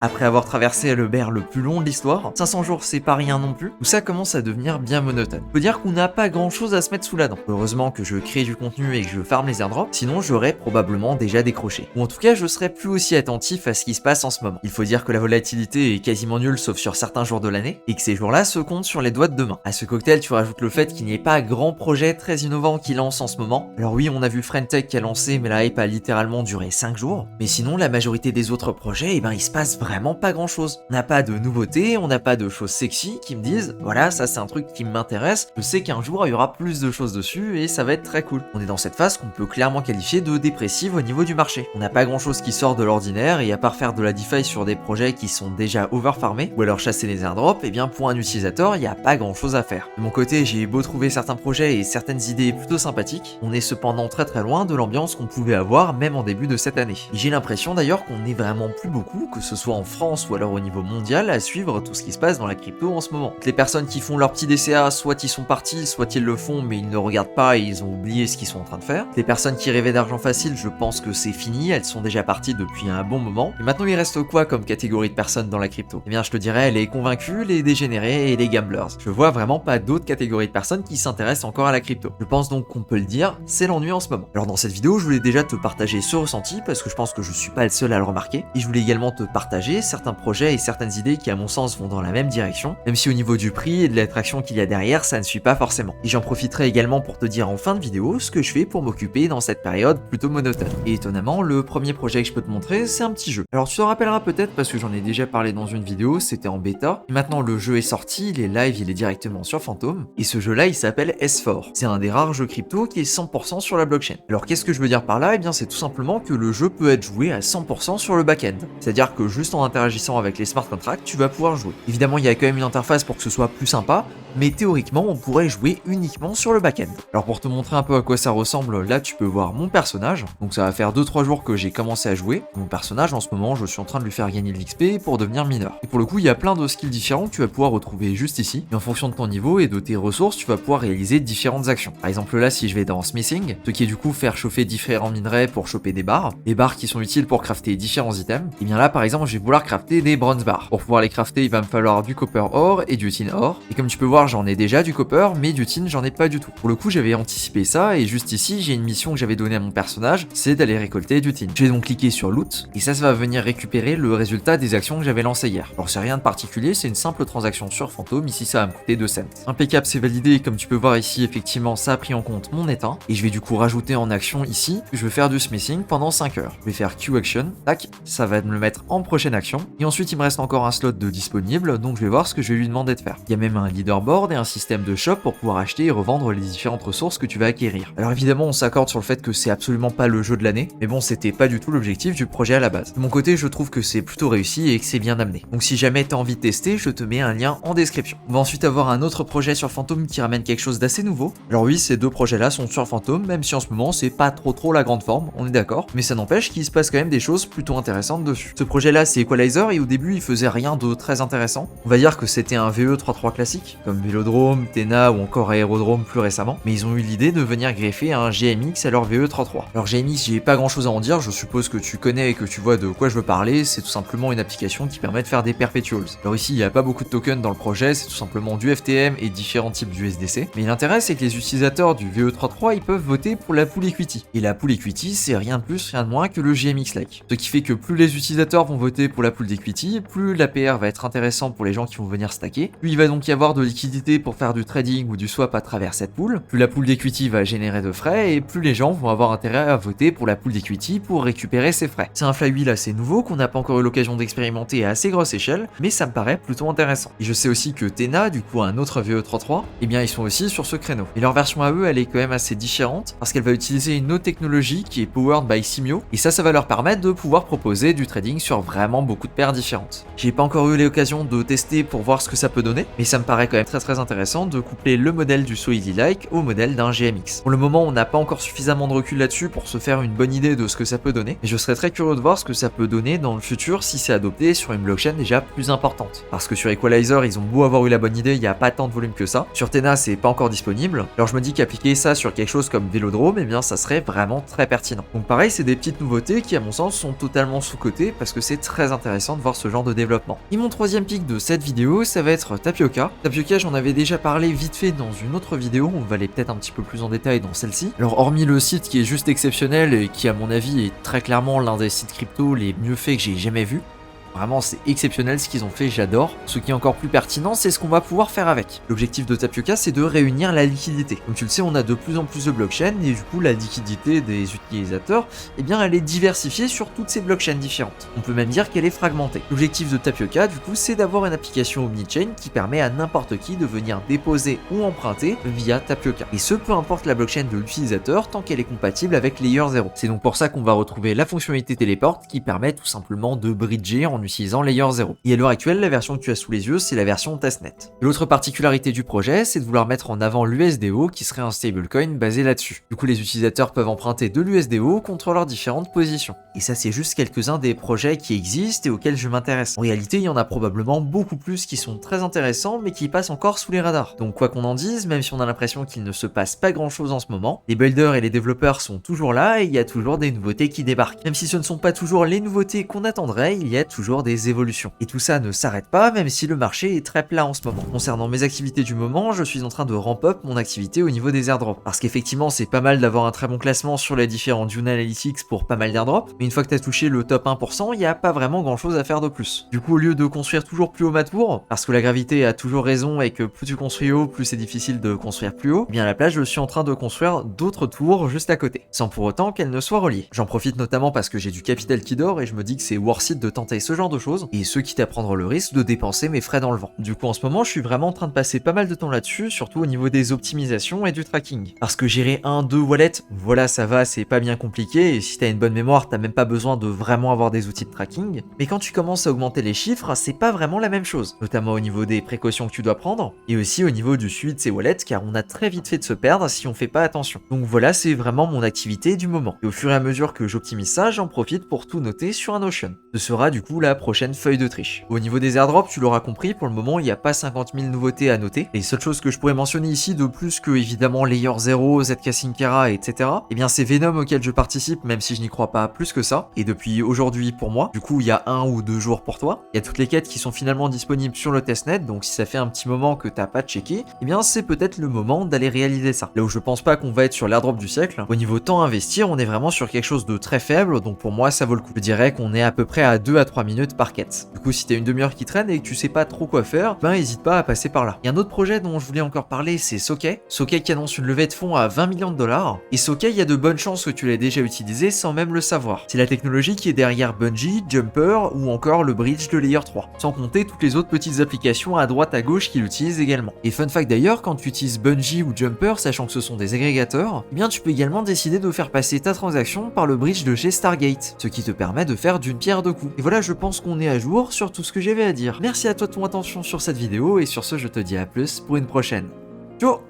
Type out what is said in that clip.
Après avoir traversé le bear le plus long de l'histoire, 500 jours c'est pas rien non plus, où ça commence à devenir bien monotone. Faut dire qu'on n'a pas grand chose à se mettre sous la dent. Heureusement que je crée du contenu et que je farme les airdrops, sinon j'aurais probablement déjà décroché. Ou en tout cas je serais plus aussi attentif à ce qui se passe en ce moment. Il faut dire que la volatilité est quasiment nulle sauf sur certains jours de l'année, et que ces jours-là se comptent sur les doigts de deux mains. À ce cocktail tu rajoutes le fait qu'il n'y ait pas grand projet très innovant qui lance en ce moment. Alors oui on a vu Frentech qui a lancé mais la hype a littéralement duré 5 jours, mais sinon la majorité des autres projets, il se passe vraiment pas grand chose. On n'a pas de nouveautés, on n'a pas de choses sexy qui me disent voilà ça c'est un truc qui m'intéresse, je sais qu'un jour il y aura plus de choses dessus et ça va être très cool. On est dans cette phase qu'on peut clairement qualifier de dépressive au niveau du marché. On n'a pas grand chose qui sort de l'ordinaire et à part faire de la DeFi sur des projets qui sont déjà overfarmés ou alors chasser les airdrops, pour un utilisateur il n'y a pas grand chose à faire. De mon côté j'ai beau trouver certains projets et certaines idées plutôt sympathiques, on est cependant très loin de l'ambiance qu'on pouvait avoir même en début de cette année. J'ai l'impression d'ailleurs qu'on n'est vraiment plus beaucoup, que ce soit en France ou alors au niveau mondial, à suivre tout ce qui se passe dans la crypto en ce moment. Les personnes qui font leur petit DCA, soit ils sont partis, soit ils le font mais ils ne regardent pas et ils ont oublié ce qu'ils sont en train de faire. Les personnes qui rêvaient d'argent facile, je pense que c'est fini, elles sont déjà parties depuis un bon moment. Et maintenant il reste quoi comme catégorie de personnes dans la crypto? Je te dirais les convaincus, les dégénérés et les gamblers. Je vois vraiment pas d'autres catégories de personnes qui s'intéressent encore à la crypto. Je pense donc qu'on peut le dire, c'est l'ennui en ce moment. Alors dans cette vidéo, je voulais déjà te partager ce ressenti parce que je pense que je suis pas le seul à le remarquer, et je voulais également te partager certains projets et certaines idées qui à mon sens vont dans la même direction, même si au niveau du prix et de l'attraction qu'il y a derrière, ça ne suit pas forcément. Et j'en profiterai également pour te dire en fin de vidéo ce que je fais pour m'occuper dans cette période plutôt monotone. Et étonnamment, le premier projet que je peux te montrer, c'est un petit jeu. Alors tu te rappelleras peut-être parce que j'en ai déjà parlé dans une vidéo, c'était en bêta, et maintenant le jeu est sorti, il est live, il est directement sur Phantom, et ce jeu là il s'appelle S4. C'est un des rares jeux crypto qui est 100% sur la blockchain. Alors qu'est-ce que je veux dire par là? C'est tout simplement que le jeu peut être joué à 100% sur le back-end. C'est-à-dire que juste en interagissant avec les smart contracts, tu vas pouvoir jouer. Évidemment, il y a quand même une interface pour que ce soit plus sympa, mais théoriquement, on pourrait jouer uniquement sur le back-end. Alors pour te montrer un peu à quoi ça ressemble, là tu peux voir mon personnage. Donc ça va faire 2-3 jours que j'ai commencé à jouer. Mon personnage, en ce moment, je suis en train de lui faire gagner de l'XP pour devenir mineur. Et pour le coup, il y a plein de skills différents que tu vas pouvoir retrouver juste ici. Et en fonction de ton niveau et de tes ressources, tu vas pouvoir réaliser différentes actions. Par exemple là, si je vais dans Smithing, ce qui est du coup faire chauffer différents minerais pour choper des barres qui sont utiles pour crafter différents items, et bien là par exemple je vais vouloir crafter des bronze bars. Pour pouvoir les crafter, il va me falloir du copper ore et du tin ore, et comme tu peux voir j'en ai déjà du copper, mais du tin j'en ai pas du tout. Pour le coup j'avais anticipé ça, et juste ici j'ai une mission que j'avais donnée à mon personnage, c'est d'aller récolter du tin. Je vais donc cliquer sur loot, et ça va venir récupérer le résultat des actions que j'avais lancées hier. Alors c'est rien de particulier, c'est une simple transaction sur Phantom, ici ça va me coûter 2 cents. Impeccable, c'est validé, et comme tu peux voir ici effectivement ça a pris en compte mon état, et je vais du coup rajouter en action ici, je vais faire du smithing pendant 5 heures. Je vais faire Q action, tac, ça va me le mettre en prochaine action, et ensuite il me reste encore un slot de disponible, donc je vais voir ce que je vais lui demander de faire. Il y a même un leaderboard et un système de shop pour pouvoir acheter et revendre les différentes ressources que tu vas acquérir. Alors évidemment on s'accorde sur le fait que c'est absolument pas le jeu de l'année, mais bon c'était pas du tout l'objectif du projet à la base. De mon côté je trouve que c'est plutôt réussi et que c'est bien amené. Donc si jamais t'as envie de tester, je te mets un lien en description. On va ensuite avoir un autre projet sur Phantom qui ramène quelque chose d'assez nouveau. Alors oui, ces deux projets là sont sur Phantom, même si en ce moment c'est pas trop la grande forme, on est d'accord, mais ça n'empêche qu'il se passe quand même des choses plutôt intéressantes dessus. Ce projet là c'est Equalizer, et au début il faisait rien de très intéressant. On va dire que c'était un VE33 classique, comme Vélodrome, Tena ou encore Aérodrome plus récemment, mais ils ont eu l'idée de venir greffer un GMX à leur VE33. Alors GMX, j'ai pas grand chose à en dire, je suppose que tu connais et que tu vois de quoi je veux parler, c'est tout simplement une application qui permet de faire des perpetuals. Alors ici il n'y a pas beaucoup de tokens dans le projet, c'est tout simplement du FTM et différents types d'USDC, mais l'intérêt c'est que les utilisateurs du VE33 ils peuvent voter pour la pool equity. Et la pool equity c'est rien de plus, rien de moins que le GMX-like. Ce qui fait que plus les utilisateurs vont voter pour la pool d'equity, plus l'APR va être intéressant pour les gens qui vont venir stacker, plus il va donc y avoir de liquidité pour faire du trading ou du swap à travers cette pool, plus la pool d'equity va générer de frais, et plus les gens vont avoir intérêt à voter pour la pool d'equity pour récupérer ces frais. C'est un flywheel assez nouveau qu'on n'a pas encore eu l'occasion d'expérimenter à assez grosse échelle, mais ça me paraît plutôt intéressant. Et je sais aussi que Tena, du coup un autre VE33, eh bien ils sont aussi sur ce créneau. Et leur version à eux, elle est quand même assez différente, parce qu'elle va utiliser une autre technologie qui est powered by Simio, et ça va leur permettre de pouvoir proposer du trading sur vraiment beaucoup de paires différentes. J'ai pas encore eu l'occasion de tester pour voir ce que ça peut donner, mais ça me paraît quand même très très intéressant de coupler le modèle du Soily Like au modèle d'un GMX. Pour le moment, on n'a pas encore suffisamment de recul là-dessus pour se faire une bonne idée de ce que ça peut donner, mais je serais très curieux de voir ce que ça peut donner dans le futur si c'est adopté sur une blockchain déjà plus importante. Parce que sur Equalizer, ils ont beau avoir eu la bonne idée, il n'y a pas tant de volume que ça. Sur Tena, c'est pas encore disponible. Alors je me dis qu'appliquer ça sur quelque chose comme Vélodrome, eh bien ça serait vraiment très pertinent. Donc pareil, c'est des petites nouveautés qui à mon sens sont totalement sous-cotées parce que c'est très intéressant de voir ce genre de développement. Et mon troisième pic de cette vidéo, ça va être Tapioca. Tapioca, j'en avais déjà parlé vite fait dans une autre vidéo, on va aller peut-être un petit peu plus en détail dans celle-ci. Alors hormis le site qui est juste exceptionnel et qui à mon avis est très clairement l'un des sites crypto les mieux faits que j'ai jamais vu. Vraiment, c'est exceptionnel ce qu'ils ont fait, j'adore. Ce qui est encore plus pertinent, c'est ce qu'on va pouvoir faire avec. L'objectif de Tapioca, c'est de réunir la liquidité. Comme tu le sais, on a de plus en plus de blockchains et du coup, la liquidité des utilisateurs, eh bien, elle est diversifiée sur toutes ces blockchains différentes. On peut même dire qu'elle est fragmentée. L'objectif de Tapioca, du coup, c'est d'avoir une application omnichain qui permet à n'importe qui de venir déposer ou emprunter via Tapioca. Et ce, peu importe la blockchain de l'utilisateur, tant qu'elle est compatible avec Layer 0. C'est donc pour ça qu'on va retrouver la fonctionnalité téléport qui permet tout simplement de bridger en utilisant Layer 0. Et à l'heure actuelle, la version que tu as sous les yeux, c'est la version testnet. L'autre particularité du projet, c'est de vouloir mettre en avant l'USDO qui serait un stablecoin basé là-dessus. Du coup, les utilisateurs peuvent emprunter de l'USDO contre leurs différentes positions. Et ça, c'est juste quelques-uns des projets qui existent et auxquels je m'intéresse. En réalité, il y en a probablement beaucoup plus qui sont très intéressants, mais qui passent encore sous les radars. Donc quoi qu'on en dise, même si on a l'impression qu'il ne se passe pas grand-chose en ce moment, les builders et les développeurs sont toujours là et il y a toujours des nouveautés qui débarquent. Même si ce ne sont pas toujours les nouveautés qu'on attendrait, il y a toujours des évolutions. Et tout ça ne s'arrête pas, même si le marché est très plat en ce moment. Concernant mes activités du moment, je suis en train de ramp up mon activité au niveau des airdrops. Parce qu'effectivement, c'est pas mal d'avoir un très bon classement sur les différents Dune Analytics pour pas mal d'airdrops, mais une fois que tu as touché le top 1%, il n'y a pas vraiment grand chose à faire de plus. Du coup, au lieu de construire toujours plus haut ma tour, parce que la gravité a toujours raison et que plus tu construis haut, plus c'est difficile de construire plus haut, eh bien à la place, je suis en train de construire d'autres tours juste à côté, sans pour autant qu'elles ne soient reliées. J'en profite notamment parce que j'ai du capital qui dort et je me dis que c'est worth it de tenter ce genre de choses, et ce quitte à prendre le risque de dépenser mes frais dans le vent. Du coup, en ce moment, je suis vraiment en train de passer pas mal de temps là-dessus, surtout au niveau des optimisations et du tracking. Parce que gérer 1-2 wallets, voilà, ça va, c'est pas bien compliqué, et si t'as une bonne mémoire, t'as même pas besoin de vraiment avoir des outils de tracking. Mais quand tu commences à augmenter les chiffres, c'est pas vraiment la même chose, notamment au niveau des précautions que tu dois prendre, et aussi au niveau du suivi de ces wallets, car on a très vite fait de se perdre si on fait pas attention. Donc voilà, c'est vraiment mon activité du moment. Et au fur et à mesure que j'optimise ça, j'en profite pour tout noter sur un Notion. Ce sera du coup la prochaine feuille de triche. Au niveau des airdrops, tu l'auras compris, pour le moment, il n'y a pas 50 000 nouveautés à noter. Les seules choses que je pourrais mentionner ici, de plus que évidemment Layer 0, ZK Syncera, etc., eh bien c'est Venom auquel je participe, même si je n'y crois pas plus que ça. Et depuis aujourd'hui pour moi, du coup, il y a 1 ou 2 jours pour toi. Il y a toutes les quêtes qui sont finalement disponibles sur le testnet, donc si ça fait un petit moment que t'as pas checké, eh bien c'est peut-être le moment d'aller réaliser ça. Là où je pense pas qu'on va être sur l'airdrop du siècle, au niveau temps à investir, on est vraiment sur quelque chose de très faible, donc pour moi ça vaut le coup. Je dirais qu'on est à peu près à 2 à 3 minutes par quête. Du coup, si t'as une demi-heure qui traîne et que tu sais pas trop quoi faire, ben hésite pas à passer par là. Il y a un autre projet dont je voulais encore parler, c'est Sokey. Sokey qui annonce une levée de fonds à 20 millions de dollars. Et Sokey, il y a de bonnes chances que tu l'aies déjà utilisé sans même le savoir. C'est la technologie qui est derrière Bungie, Jumper ou encore le bridge de Layer 3. Sans compter toutes les autres petites applications à droite à gauche qui l'utilisent également. Et fun fact d'ailleurs, quand tu utilises Bungie ou Jumper, sachant que ce sont des agrégateurs, eh bien tu peux également décider de faire passer ta transaction par le bridge de chez Stargate, ce qui te permet de faire d'une pierre deux coups. Et voilà, je pense qu'on est à jour sur tout ce que j'avais à dire. Merci à toi de ton attention sur cette vidéo et sur ce, je te dis à plus pour une prochaine. Ciao.